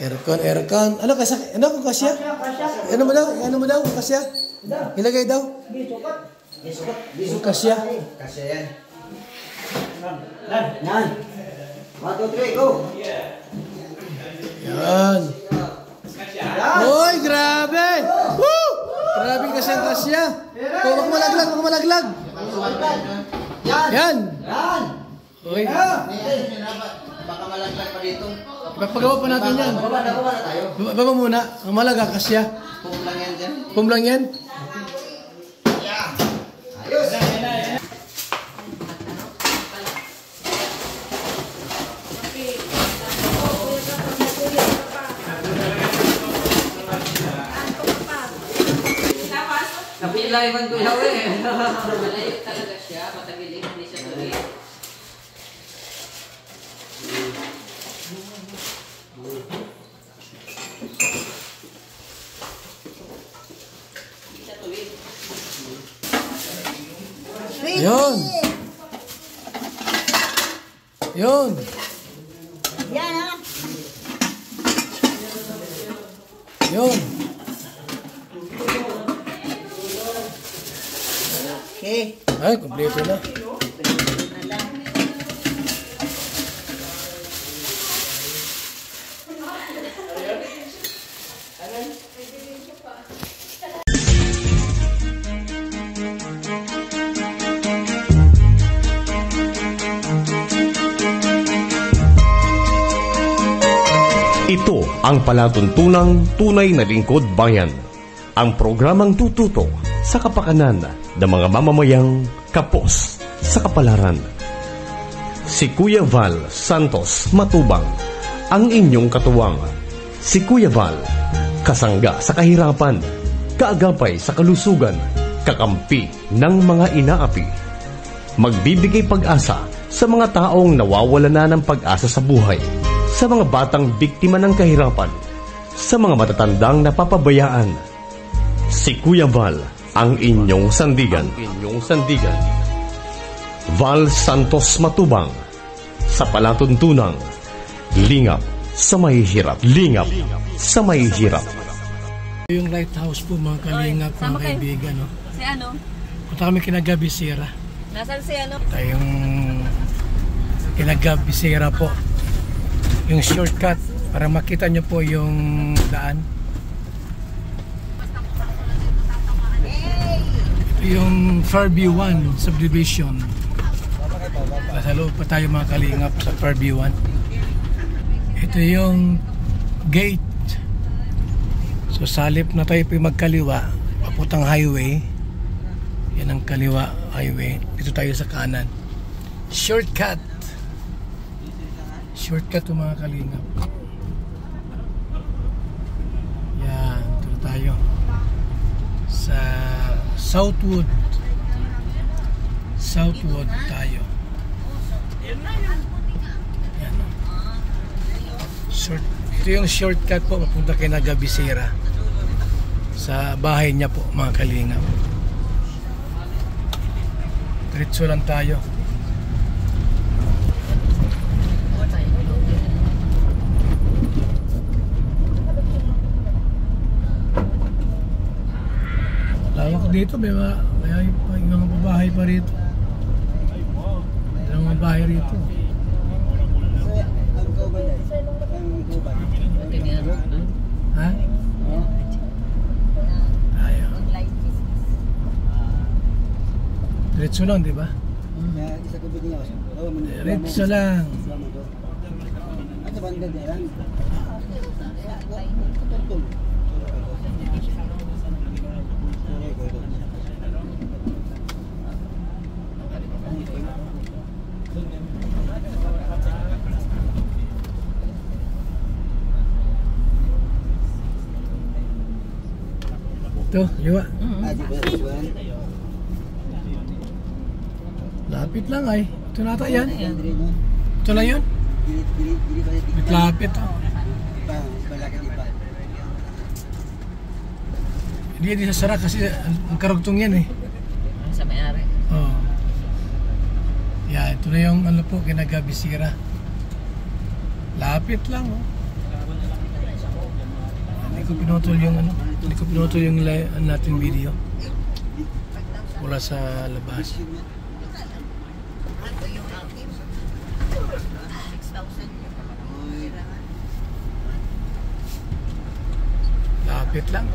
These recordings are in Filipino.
Aircon. Ano kasi? Ano kung kasya? Ano mo daw? Ano mo daw? Kasya? Ilagay daw? Kasya. Kasya yan. Yan. 1, 2, 3, go! Yan. Uy, grabe! Woo! Grabe kasya. Huwag malaglag. Yan. Uy. Baka malaglag pa dito. Pagpagawa pa natin yan. Baba na tayo. Baba muna. Ang malaga, kasya. Pum lang yan dyan. Pum lang yan. Ayos! Napilay man ko ilaw eh. Malayo talaga siya. Matagiling. Hindi siya tuloy. Yun. Yun. Yan ha. Yun. Okay. Ay, kompleto na. Ito ang palatuntunang tunay na lingkod bayan. Ang programang tututo sa kapakanan ng mga mamamayang kapos sa kapalaran. Si Kuya Val Santos Matubang, ang inyong katuwang. Si Kuya Val, kasangga sa kahirapan, kaagapay sa kalusugan, kakampi ng mga inaapi. Magbibigay pag-asa sa mga taong nawawala na ng pag-asa sa buhay, sa mga batang biktima ng kahirapan, sa mga matatandang napapabayaan. Si Kuya Val, ang inyong sandigan. Val Santos Matubang, sa palatuntunang lingap sa mahihirap. Yung lighthouse po mga kalingap, mga kaibigan. No? Si ano? Punta kami Kinagabisera. Nasaan si ano? Tayong Kinagabisera po. Yung shortcut para makita nyo po yung daan. Ito yung Fairview 1 subdivision. Sa loob pa tayo mga kalingap sa Fairview 1. Ito yung gate. So salip na tayo po magkaliwa papuntang highway. Yan ang kaliwa highway. Dito tayo sa kanan. Shortcut yung mga kalingap. Yan, dito tayo sa Southwood tayo. Yan. Ito yung shortcut po papunta kay Nagabisera sa bahay niya po mga kalingap. Diretso lang tayo. Lawak dito, may mga babahay pa rito. May mga bahay rito. Ha? Ayaw. Diretso lang, di ba? Diretso lang. Ito, liwa. Lapit lang ay. Ito nata yan. Ito lang yun. Lapit. Hindi sasara kasi ang karugtong yan eh. Sa may-ari. Oh. Yeah, ito na yung ano po, Kinagabisera. Lapit lang, oh. Hindi ko pinutol yung ano, hindi ko pinutol yung natin video. Wala sa labas. Lapit lang.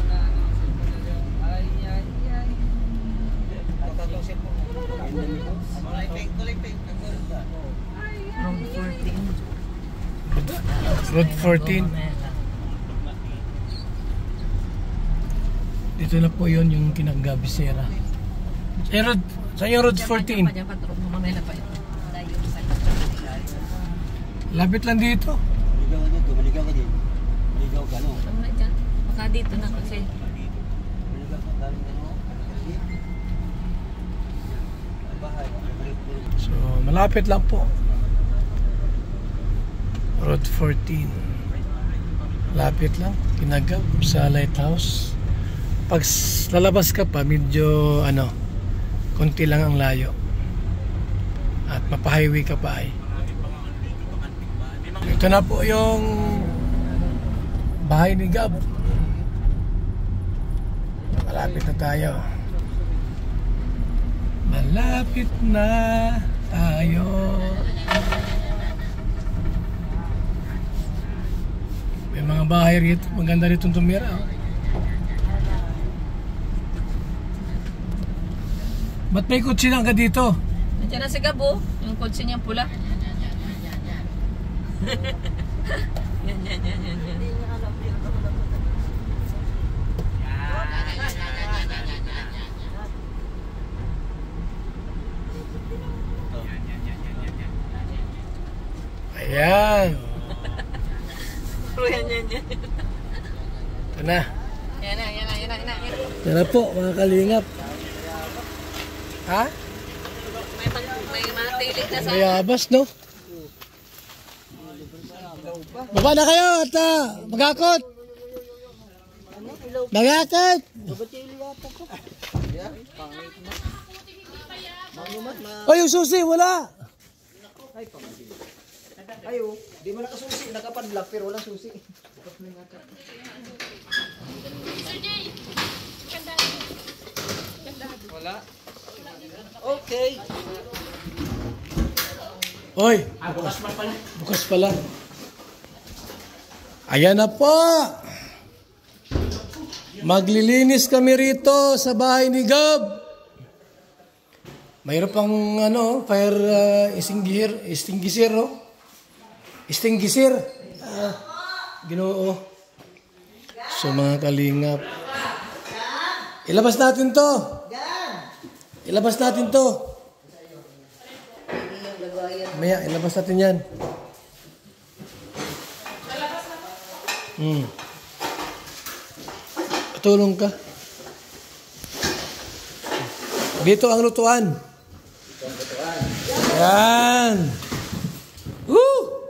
Road 14. Dito na po yun yung Kinagabisera. Saan yung Road 14? Lapit lang dito. Maligaw ka din. Maligaw ka, no? Baka dito na kasi. So, malapit lang po. Road 14. Lapit lang. Kinagab sa lighthouse. Pag lalabas ka pa, medyo ano, konti lang ang layo. At mapahighway ka pa ay. Ito na po yung bahay ni Gab. Malapit na tayo. Malapit na tayo. May mga bahay rito. Maganda rito tumira. Oh. Ba't may kutsi lang ka dito? Nandiyan na si Gabo. Yung kotse niyang pula. Yan. Ayan. Yan. Ito na. Yan na. Ito na po mga kalingap. Ha? May matili na sa... Mayabas, no? Baba na kayo at magakot. Magakot. Ay, yung susi, wala. Ayo, di mo nakasusi, nakapadlock pero wala susi. Wala. Okay. Oy, bukas pala. Ayan na po. Maglilinis kami rito sa bahay ni Gab. Mayroon pang ano, fire extinguisher, oh. Extinguisher. Ginoo. So mga kalingap. Ilabas natin to. Maya, ilabas natin yan. Tulong ka. Dito ang lutuan. Yan. Woo!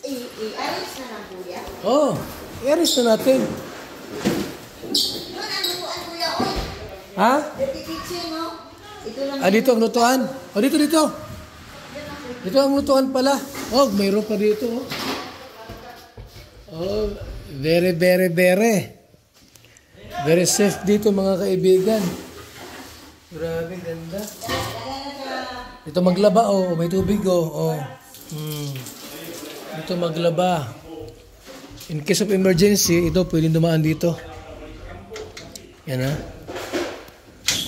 I-aris na lang, kuya. Oh, i-aris na natin. Ha? Dito ang lutuan. Oh, dito. Dito ang lutuan pala. Oh, mayroon pa dito. Oh, very safe dito mga kaibigan. Grabe, ganda. Dito maglaba, oh. May tubig, oh. Dito maglaba. In case of emergency, ito pwedeng dumaan dito. Yan, ha.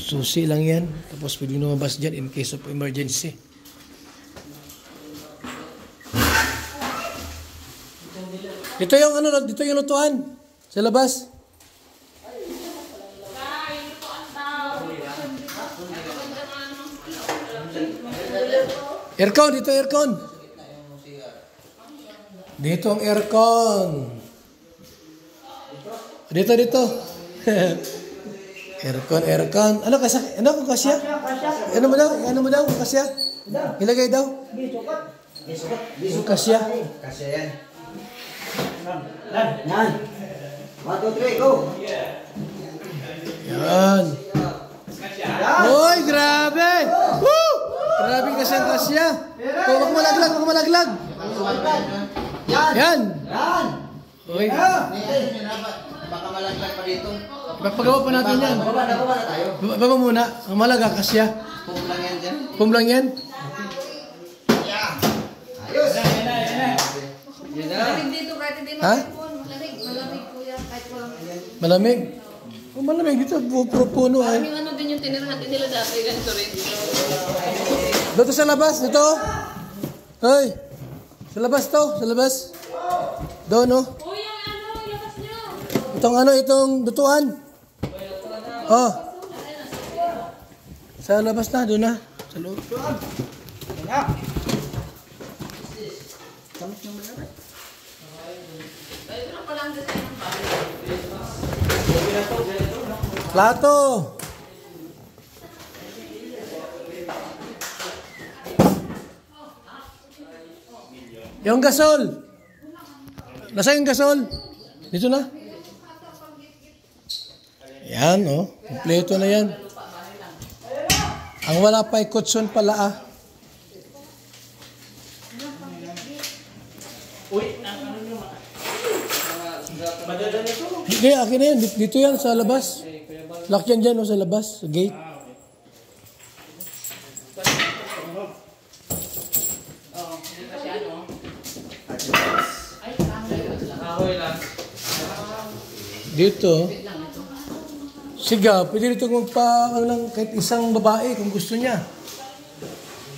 Susi lang yan. Tapos pwedeng lumabas dyan in case of emergency. Dito yung lutuan. Sa labas. Aircon, dito aircon. Dito ang aircon. Dito. Aircon. Ano kasya? Ano mo daw? Kasya? Ilagay daw. Kasya. Kasya yan. Yan. 1, 2, 3, go. Yan. Hoy, grabe. Woo! Grabe kasya. Huwag malaglag. Yan! Yan! Yan! Uy, Baka malaglag pa dito. pagpagawa pa natin yan. Baba na tayo. Baba muna. Ang malaga, kasya. Pum lang yan dyan. Pum lang yan. Ayos! Yun na. Malamig dito kahit hindi Ha? makipon. Malamig kuya kahit walang... Malamig. Oh, malamig dito. Puro puno ay. Yung ano din yung tinirahan din nila dati. Ganito rin. Dito sa labas. Dito. Hoy. Sa labas to. Sa labas. Doon, no? Uy, yung ano, labas nyo. Itong ano, itong dutuan. Oh. Sa labas na, doon na. Sa loob. Ayun pala ang design ng bahay. Plato. Yung gasol. Nasa yung gasol? Dito na. Yan, oh. Kompleto na yan. Ang wala pa ay kutson pala, ah. Hindi, akin na yan. Dito yan, sa labas. Lock yan dyan, oh, sa labas. Sa gate. Dito. Siga, pwede dito magpa lang kahit isang babae kung gusto niya.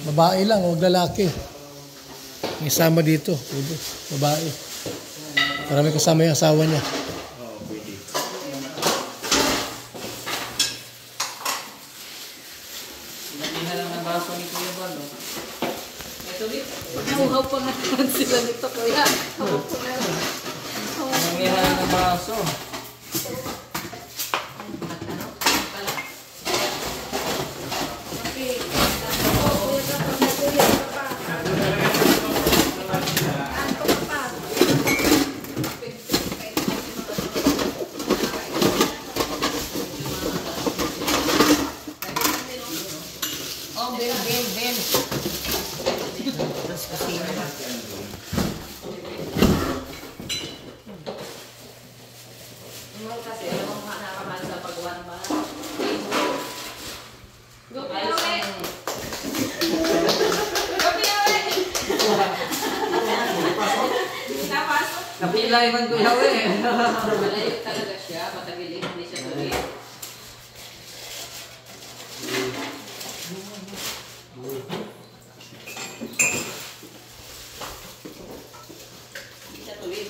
Babae lang, huwag lalaki. May isama dito, pwede. Babae. Para may kasama yung asawa niya. Natina lang ng baso ni Kuya Bal. Ito dito. Nauhaw pa nga naman sila dito kuya. Nauhaw pa nga. Nangyari lang ng baso. Oh, Ben. Kasi alam mo nga nakamahal sa paggawa ng bahay. Go, Piawe! Go, Piawe! Napasok. Napila iman Kuya eh. Malayo talaga siya. Patagilid. Hindi siya tuloy. Hindi siya tuloy.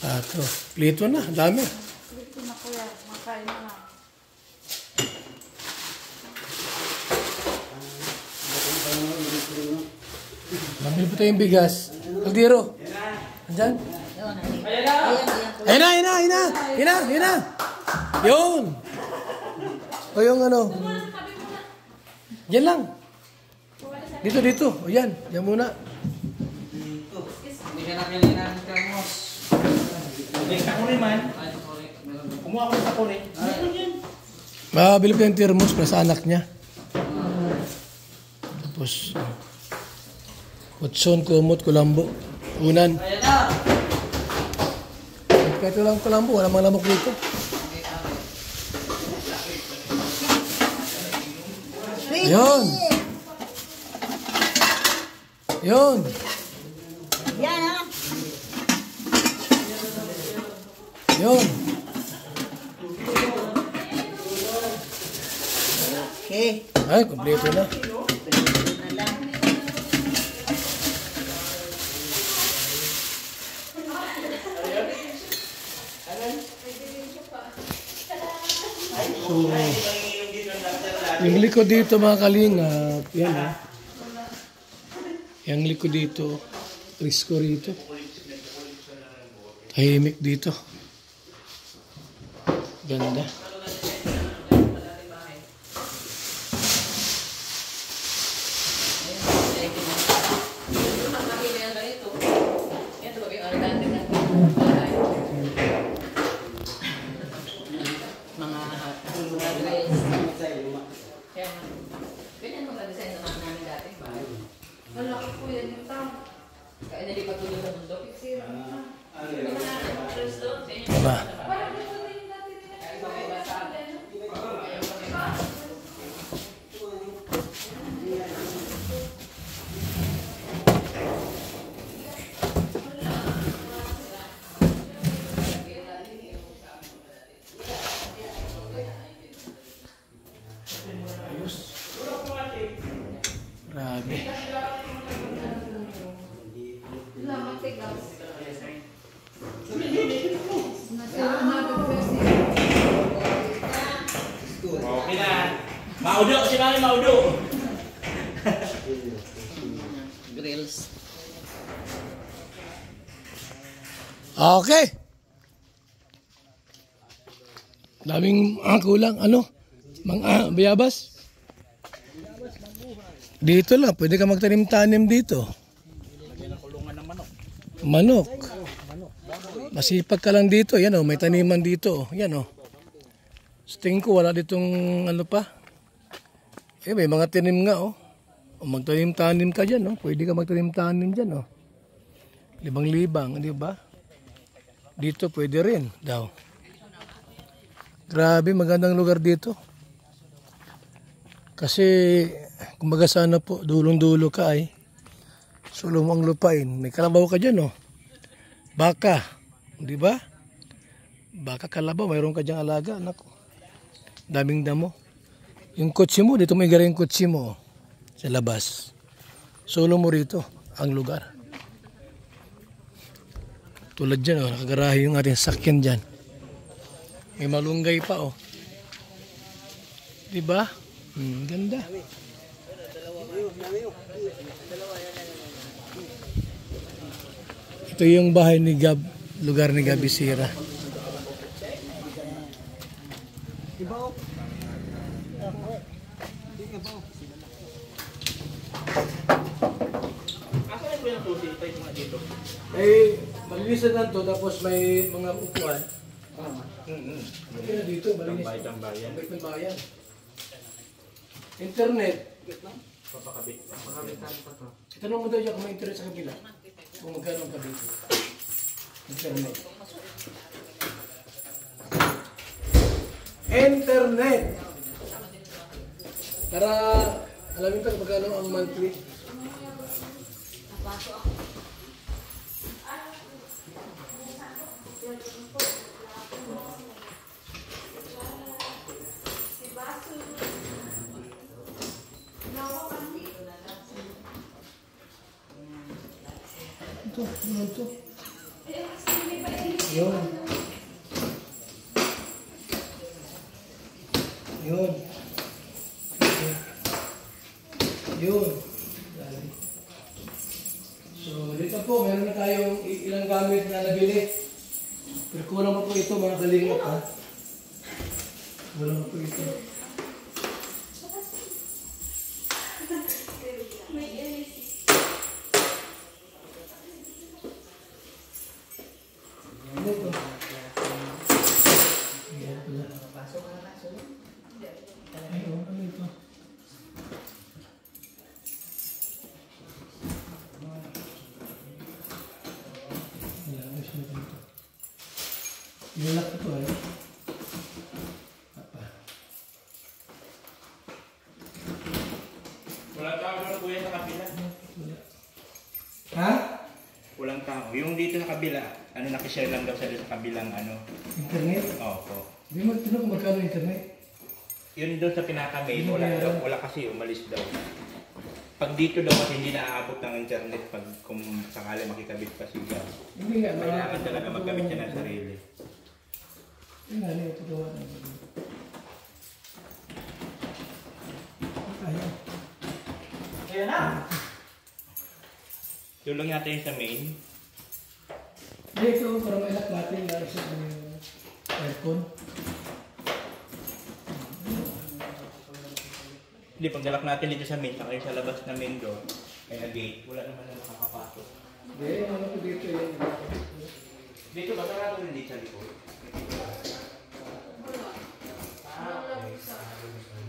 Ito. Plito na, dami. Ito na kuya. Makain na nga. Mabili pa tayong bigas. Kaldero. Andyan? Ayun na. Yun. O yung ano. Diyan lang. Dito. O yan. Yan muna. Hindi ka nakilina ng termos. Mabili pa yung thermos para sa anak niya. Tapos, kutson, kumot, kulambo. Unan. Ayan na! Kahit walang kulambo, walang mga lamok dito. Yun. Yun. Yun. Okay. Ay, kompleto na. So, yung likod dito mga kalingap, yan ha. Yung likod dito, risko rito. Tahimik dito. Ganda. Wala ko po yan yung tao. Kaya nalipat ko doon sa bundok. Diba? Parang gusto rin natin nila. Grabe. Wala, matigas. Okay na. Maudo, si Mami Maudo. Grills. Okay. Daming kulang. Ano? Bayabas? Dito lang. Pwede ka magtanim-tanim dito. Manok. Masipag ka lang dito. Yan o, may taniman dito. Yan o. Sa tingin ko wala ditong ano pa. May mga tanim nga o. O magtanim-tanim ka dyan o. Pwede ka magtanim-tanim dyan o. Libang-libang, di ba? Dito pwede rin daw. Grabe, magandang lugar dito. Kasi, kumbaga sana po, dulong-dulo ka ay sulong ang lupain. May kalabaw ka dyan, oh. Baka, di ba? Baka kalabaw, mayroon ka dyan alaga, anak. Daming damo. Yung kotse mo, dito may gara yung kotse mo, oh, sa labas. Sulong mo rito, ang lugar. Tulad dyan, oh, nakagarahe yung ating sakyan dyan. May malunggay pa, oh. Diba? Ganda. Ito yung bahay ni Gab, lugar ni Gabi Sira. Malinisan lang to, tapos may mga upuan. Dito, malinis. Tambayan. Internet. Papakabit. Itanong mo daw dyan kung may internet sa kabila. Kung magkano ang kabit. Internet. Internet! Para alamin ko kung magkano ang monthly. Ito, ano ito? Yun. Yun. Yun. So, dito po, meron na tayong ilang gamit na nabili. Pero kulang pa po ito, mga kalingap, ha? Kulang pa po ito. Nilak ito ay. Walang tao na kuya sa kabila. Ha? Walang tao. Yung dito sa kabila, ano nakishare lang daw sa kabilang ano. Internet? Opo. Hindi mo tinanong kung magkano internet? Yun doon sa pinaka-main, wala kasi umalis daw. Pag dito daw kasi hindi naaabot ng internet pag kung sakali makikabit pa siya. Hindi nga. Kailangan talaga magkabit siya ng sarili. Hindi nga, hindi ito gawa na. Kaya. Kaya na! Yun lang natin sa main. Hindi, ito para mailak natin na sa aircon. Hindi, pag nalak natin dito sa main, saka sa labas na main door, kaya gate, wala naman na nakakapasok. Hindi, ano ko dito yun. Dito ba? Sarado rin dito sa likod.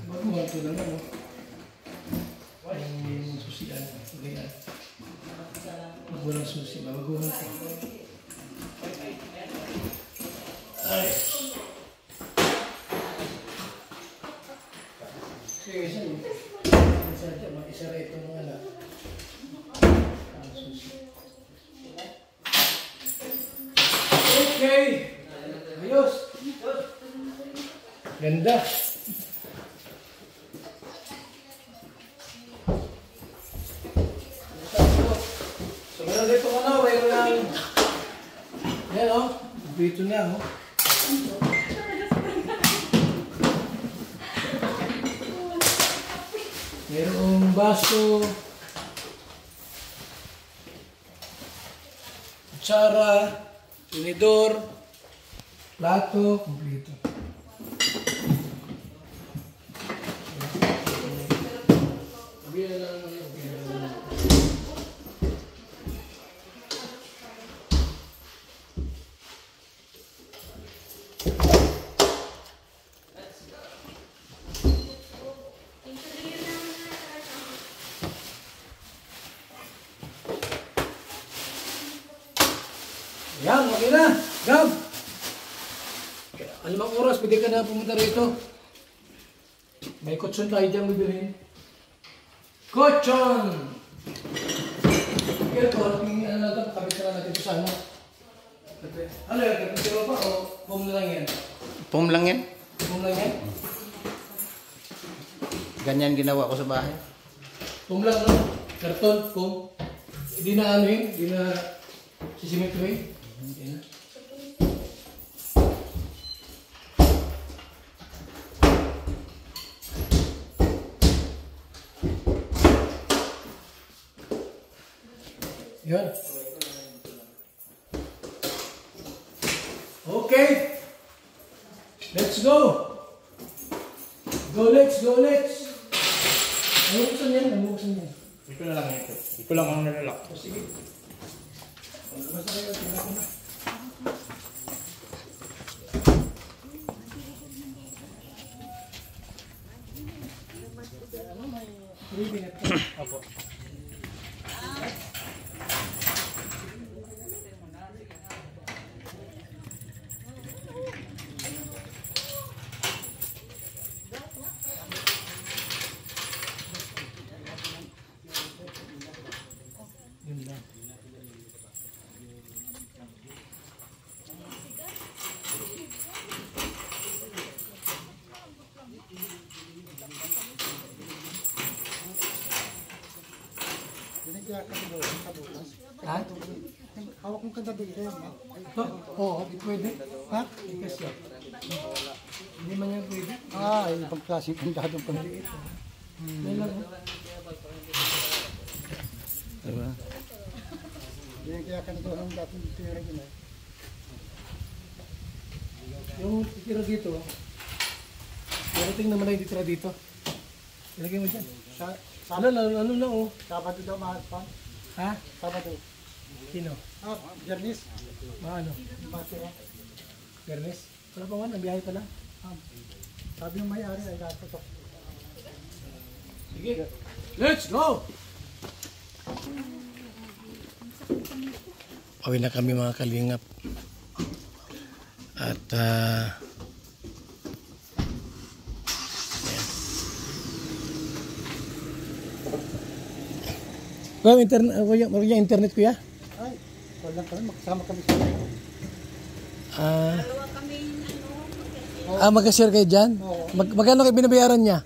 Bago ito lang, ano? susi. Ganyan. Walang susi. Magugunan ko. Ay. Sige, isa rin itong mga anak. Susi. Okay. Ayos. Ganda. So, meron dito mayroon lang. Yan o. Dito na o. Mayroong baso. Kutsara. Tinidor. Plato. Kompleto. Yan, okay na. Gab! Alimang oras, pwede ka na pumunta rito. May kutsyon tayo dyan bibilhin. Kutsyon! Kaya ito, ano natin, kabit na natin ito sa ano. Ano yan, kapitiro pa o foam lang yan? Foam lang yan. Foam lang yan? Ganyan ginawa ko sa bahay. Foam lang, no? Karton, foam. Hindi na ano yun, hindi na sisimento yun. Yan. Yan. Okay. Let's go. Let's go. Ano buksan yan? Ito na lang ito. Ito lang ang nalalak. Sige. Basta kayo, tingnan ko na. Opo. Yun lang. Ha? Hawak mong kanta dito. Oo, di pwede. Ha? Di kasi. Hindi man yan pwede. Ibang klase yung kanta doon pang liit. May lang. Diba? Yan kaya ka nito ang dating tira yun eh. Yung titira dito, darating naman na yung titira dito. Ilagay mo dyan. Ano lang oh. Sabado daw mahal pa. Ha? Sabado. Sino? Jernis. Maano? Matira. Bernes? Wala pa man, ang biyahe pa lang. Sabi ng may-ari ay gatotok. Sige. Let's go! Pauwi na kami mga kalingap. At well, internet kuya? Ay, wala kami. Magkasama kami sa mag-share kayo dyan? Magkano kayo binabayaran niya?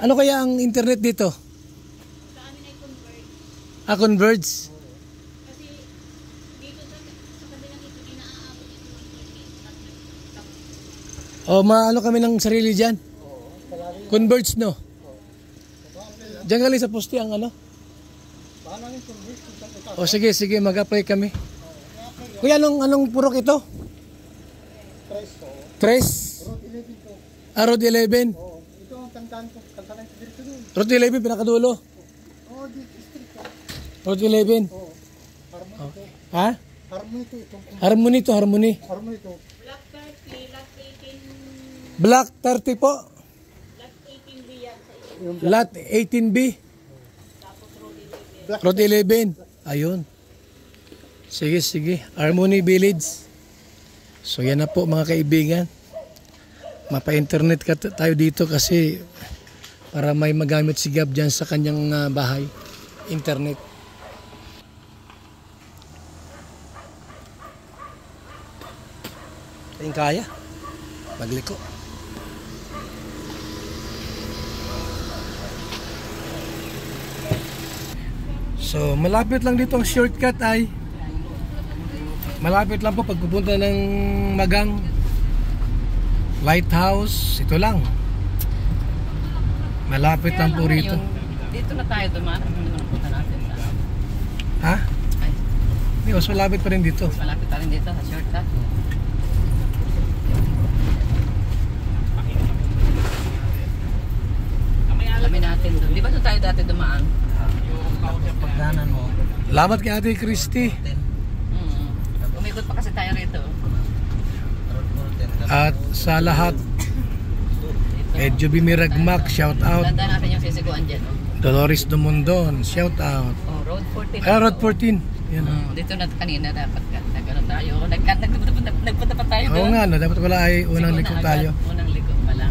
Ano kaya ang internet dito? Sa amin ay convert. Converge? Kasi dito sa kabilang ito, inaaabot ito. O maano kami ng sarili dyan? Converge no? Diyan galing sa poste ang ano? O sige, mag-apply kami. Kuya, anong purok ito? Tres? Road 11. Ito ang tandaan ko. Kantanan ko dito doon. Road 11, pinakadulo. Dito street ko. Road 11. Harmony. Ha? Harmony to. Itong Harmony to, harmony. harmony to. Black 30, Black 18, Black 30 po. Black 18 Riyadh sa iyo. Lot 18B. Road 11. Ayun. Sige, sige. Harmony Village. So yan na po mga kaibigan. Mapa-internet tayo dito kasi para may magamit si Gab dyan sa kanyang bahay. Internet. Tingin kaya. Magliko. So, malapit lang dito ang shortcut ay malapit lang po pagpupunta ng Magang Lighthouse. Ito lang. Malapit lang po rito. Dito na tayo dumaan. Ano naman punta natin? Ha? Ay, Hindi, mas malapit pa rin dito. malapit pa rin dito sa shortcut. Alamin natin doon. Di ba doon tayo dati dumaan? Pagdanan mo. Salamat kay Ate Christy. Umikot pa kasi tayo rito. At sa lahat, medyo Bimiragmak, shout out. Tanda natin yung sisiguan dyan. Oh. Dolores Dumondon, shout out. Oh, Road 14. Road 14. Yan. Dito na kanina dapat nagano tayo. Nagpunta pa tayo Oo doon. nga, no, dapat wala ay unang Siguro liko na tayo. agad, unang liko pala.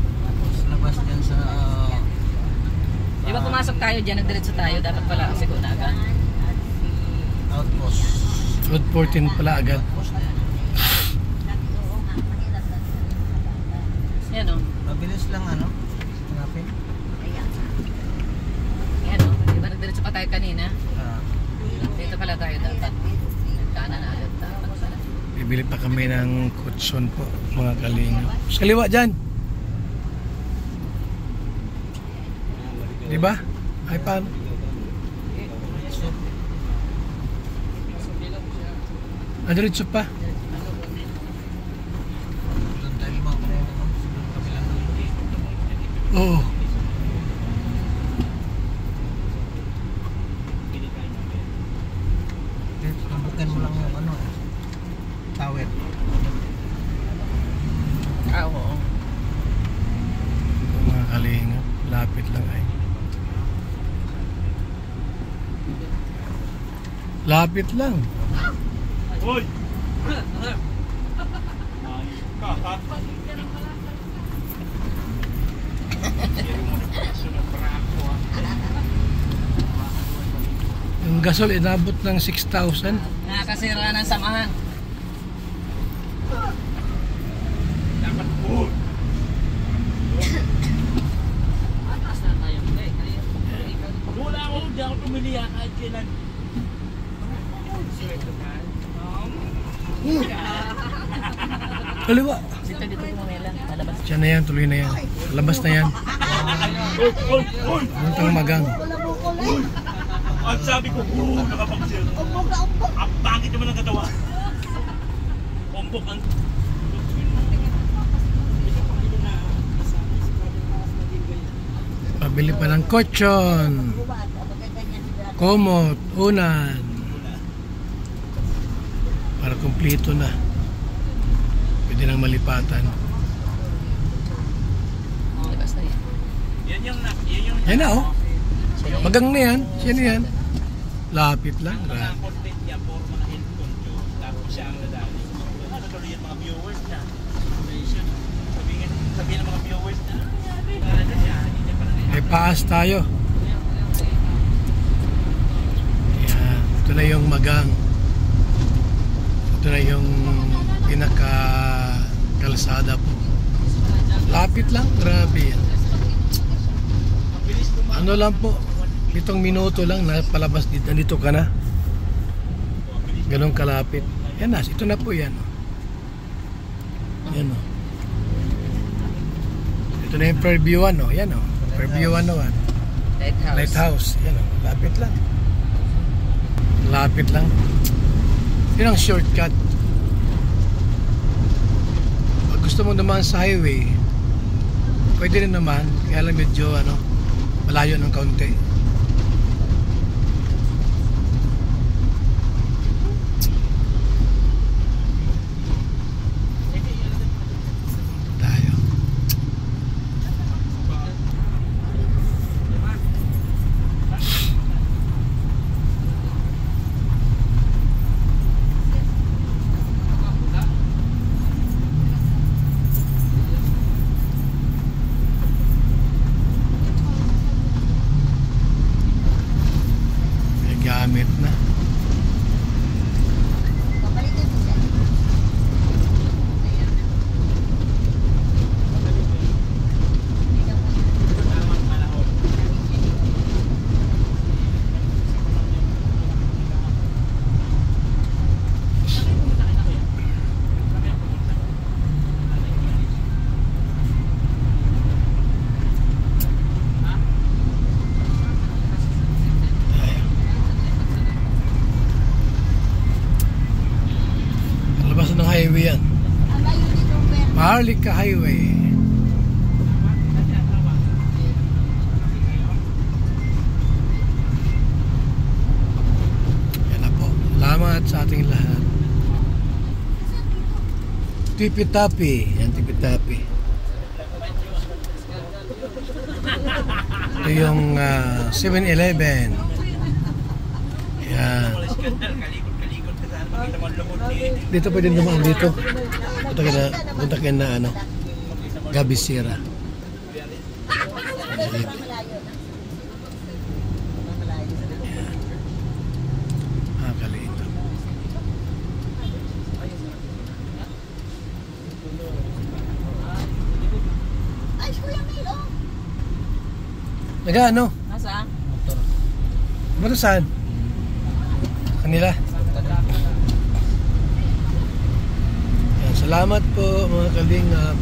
Labas dyan sa... Di ba pumasok tayo dyan, nagdiretso tayo, dapat pala siguro na agad. outpost. Road 14 pala agad. Yan o. Mabilis lang ano. Hanapin. Yan o. Di ba nagdiretso pa tayo kanina? Ah. Dito pala tayo dapat. Kanan na agad dapat pala. Bibili pa kami ng kutson po, mga kalinga. Sa kaliwa dyan. Di ba? Ay, paano? Diretso pa. Doon tayo mga kamuha. Kabilang dulo. Oo. Tambukin mo lang yung ano. Tower. Oo. Mga kalinga. Lapit lang ay. Lapit lang. Hoy! Yung gasol inabot ng 6,000. Nakakasira ng samahan. Wala ako, di ako tumili kahit kailan. Kaliwa. Dito kumamela. Lalabas. Diyan na yan, tuloy na yan. Labas na yan. Puntang Magang. At sabi ko, nakapag-sir. Ang pangit naman ang katawa. Ombok ang... Pabili pa ng kotsyon. Komot, unan. Para kumplito na. Pwede nang malipatan. Labas na yan. Yan yung... Yan na oh. Magang na yan. Siya na yan. Lapit lang. Mga content niya, for mga health control. Tapos siya ang nadali. Ano tuloy yung mga viewers na? Sabihin ng mga viewers na, ano siya, hindi pa na May paas tayo. Yan. Ito na yung Magang. Ito na yung pinaka kalsada po. Lapit lang. Grabe yan. Ano lang po. 7 minuto lang napalabas dito. Nandito ka na. Ganun kalapit. Yan na. Ito na po yan. Yan o. Ito na yung Fairview 1 o. Yan o. Fairview 101. Lighthouse. Lighthouse. Yan o. Lapit lang. Lapit lang. Yun ang shortcut. Pag gusto mo naman sa highway, pwede rin naman. Kaya lang medyo malayo ng kaunti. Tayo. Maharlika Highway. Yan na po. Salamat sa ating lahat. Tipi-tapi. Yan, tipi-tapi. Ito yung 7-Eleven. Yan. Dito pwede naman dito. Punta ka na ano, Gabi Sierra. Kalito. Nag-ano? Nasaan? Bato saan? Kanila? Yan, salamat po mga kalingap.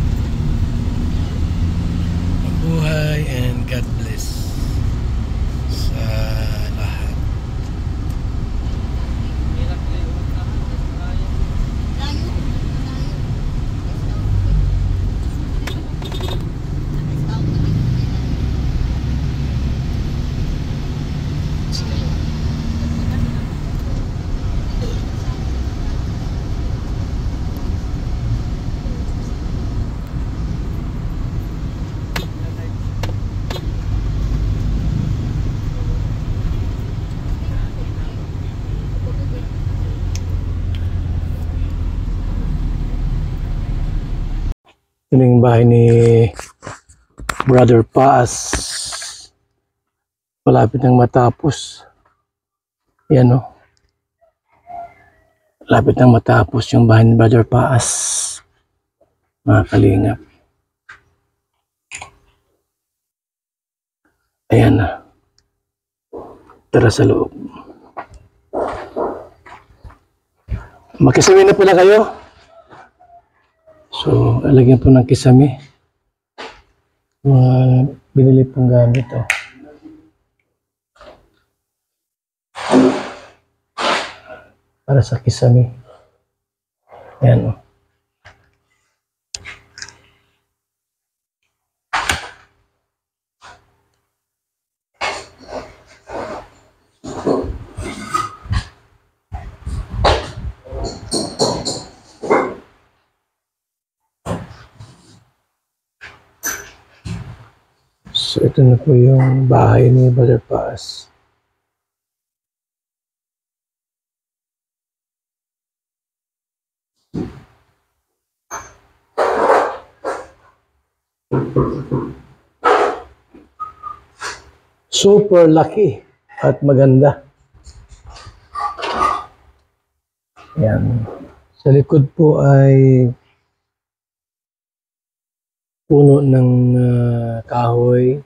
Mabuhay and God bless sa lahat. Ito yung bahay ni Brother Paz. Malapit nang matapos. Yan o. Malapit nang matapos yung bahay ni Brother Paz. Mga kalingap. Ayan na. Tara sa loob. Makisawin na pala kayo. So, alagyan po ng kisame. Mga binili pong gamit. Oh. Para sa kisame. Ayan. Oh. So, ito na po yung bahay ni Brother Paz. Super laki at maganda. Yan. Sa likod po ay puno ng kahoy,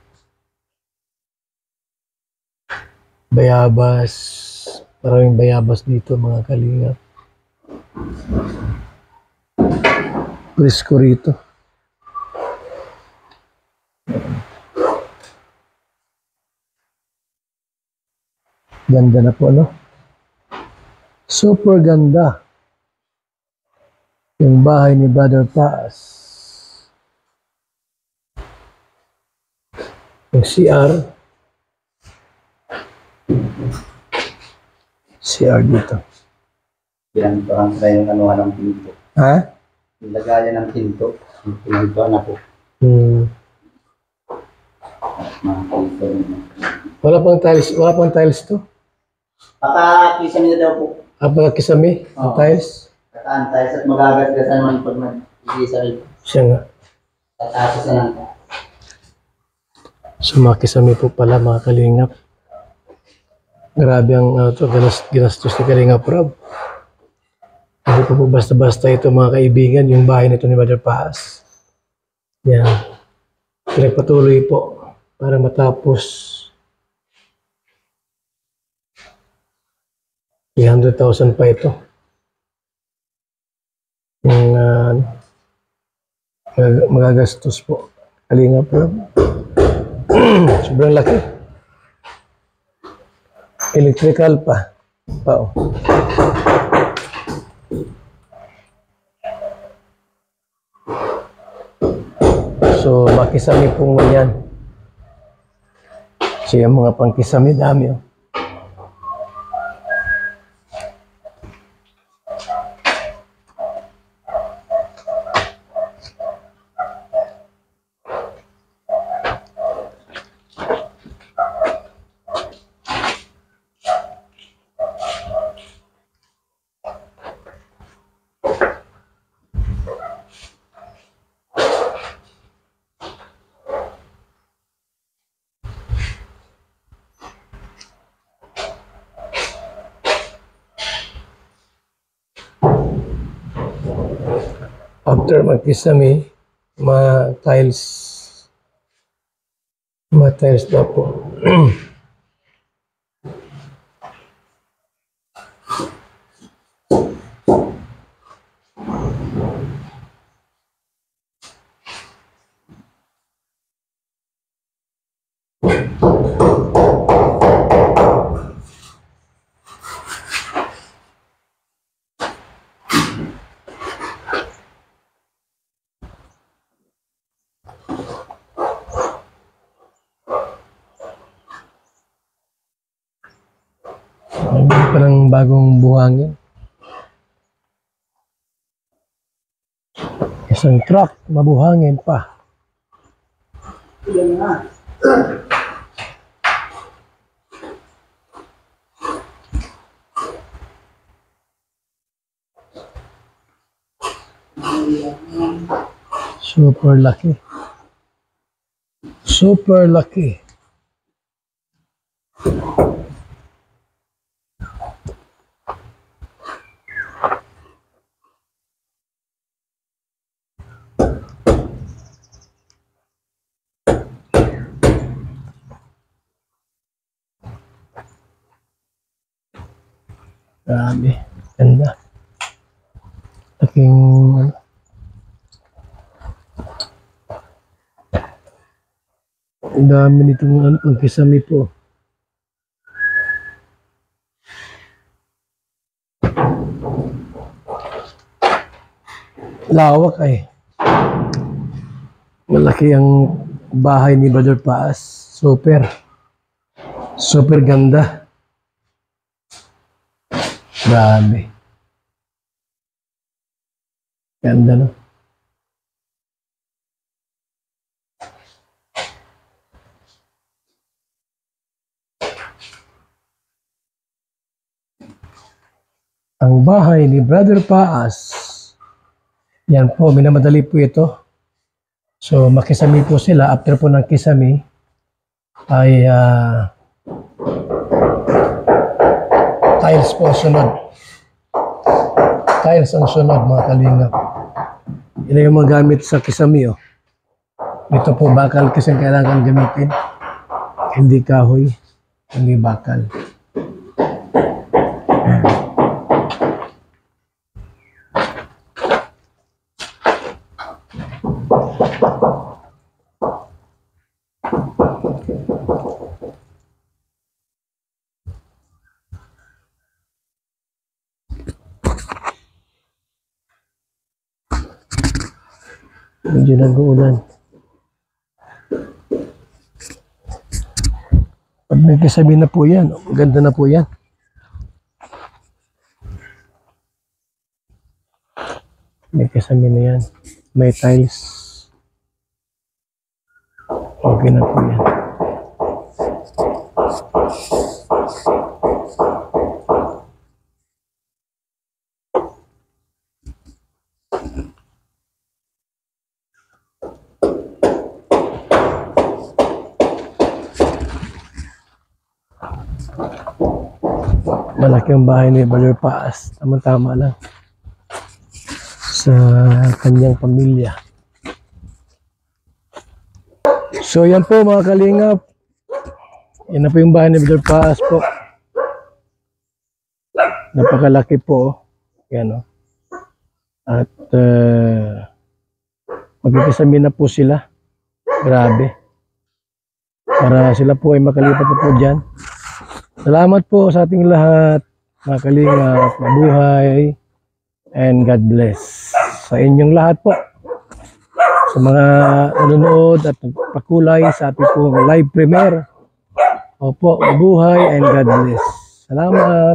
bayabas, maraming bayabas dito mga kalingap. Presko rito. Ganda na po, no? Super ganda. Yung bahay ni Brother Paz. Yung CR dito. Yan, parang sa yung anuhan ng pinto. Ha? Yung lagayan ng pinto. Yung pinagtuan ako. Mga pinto. Wala pang tiles to? Pakakisami na daw po. Pagkakisami ang tiles? Kataan tiles at magagasgasan naman pag mag-isami. Siya nga. Tatapos na lang. Sumakisami po pala mga kalingap. Grabe ang ginastos ni Kalingap Rob. Hindi po basta-basta ito mga kaibigan, yung bahay nito ni Brother Paz. Yan. Pinagpatuloy po para matapos 300,000 pa ito. Yung magagastos po. Kalingap Rob. Sobrang laki. Electrical pa. Oh. So, makisami po yan. So, yung mga pangkisami dami. Oh. After magkisami, ma-tiles daw po. Parang bagong buhangin. Isang truck, mabuhangin pa. Super lucky. Super lucky. Grabe, ganda. Laking ano. Ang dami nitong ano, pangkisami po. Lawak ay. Malaki ang bahay ni Brother Paas. Super. Super ganda. Grabe. Ganda, no? Ang bahay ni Brother Paas. Yan po, minamadali po ito. So, makisami po sila. After po ng kisami, ay tiles po ang sunod. Tiles ang sunod, mga kalingap. Yan yung mga gamit sa kisami. Oh. Ito po bakal kasi kailangan gamitin. Hindi kahoy, hindi bakal. Medyo nag-uulan. Pag may kasabi na po yan, ganda na po yan. May kasabi na yan. May tiles. Okay na po yan. Malaki ang bahay ni Brother Paas. Tama-tama lang sa kanyang pamilya. So yan po mga kalingap. Yan na po yung bahay ni Brother Paas po. Napakalaki po. Yan o. At magkikisami na po sila. Grabe. Para sila po ay makalipat na po dyan. Salamat po sa ating lahat, mga kalingap, mabuhay, and God bless sa inyong lahat po. sa mga nanonood at nagpakulay sa ating pong live premiere. Opo, mabuhay and God bless. Salamat!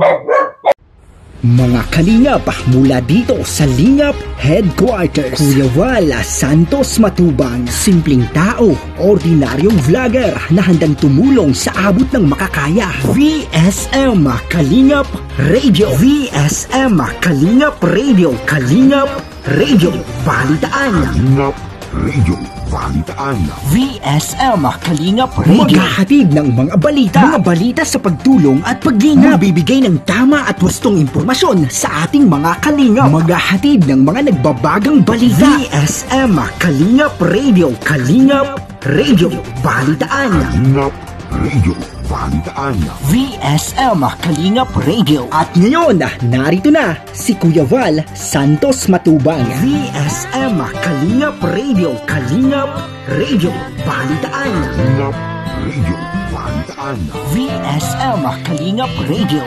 Mga kalingap mula dito sa Lingap Headquarters, Kuya Val Santos Matubang, simpleng tao, ordinaryong vlogger na handang tumulong sa abot ng makakaya. VSM Kalingap Radio, VSM Kalingap Radio, Kalingap Radio Balitaan, Kalingap Radio Balitaan, VSM Kalingap Radio, maghahatid ng mga balita sa pagtulong at paglingap, bibigay ng tama at wastong impormasyon sa ating mga kalingap, maghahatid ng mga nagbabagang balita. VSM Kalingap Radio, Kalingap Radio Balitaan, Kalingap Radio Balitaan, VSM Kalingap Radio. At ngayon, narito na si Kuya Val Santos Matubang. VSM Kalingap Radio, Kalingap Radio Balitaan, Kalingap Radio Balitaan, VSM Kalingap Radio.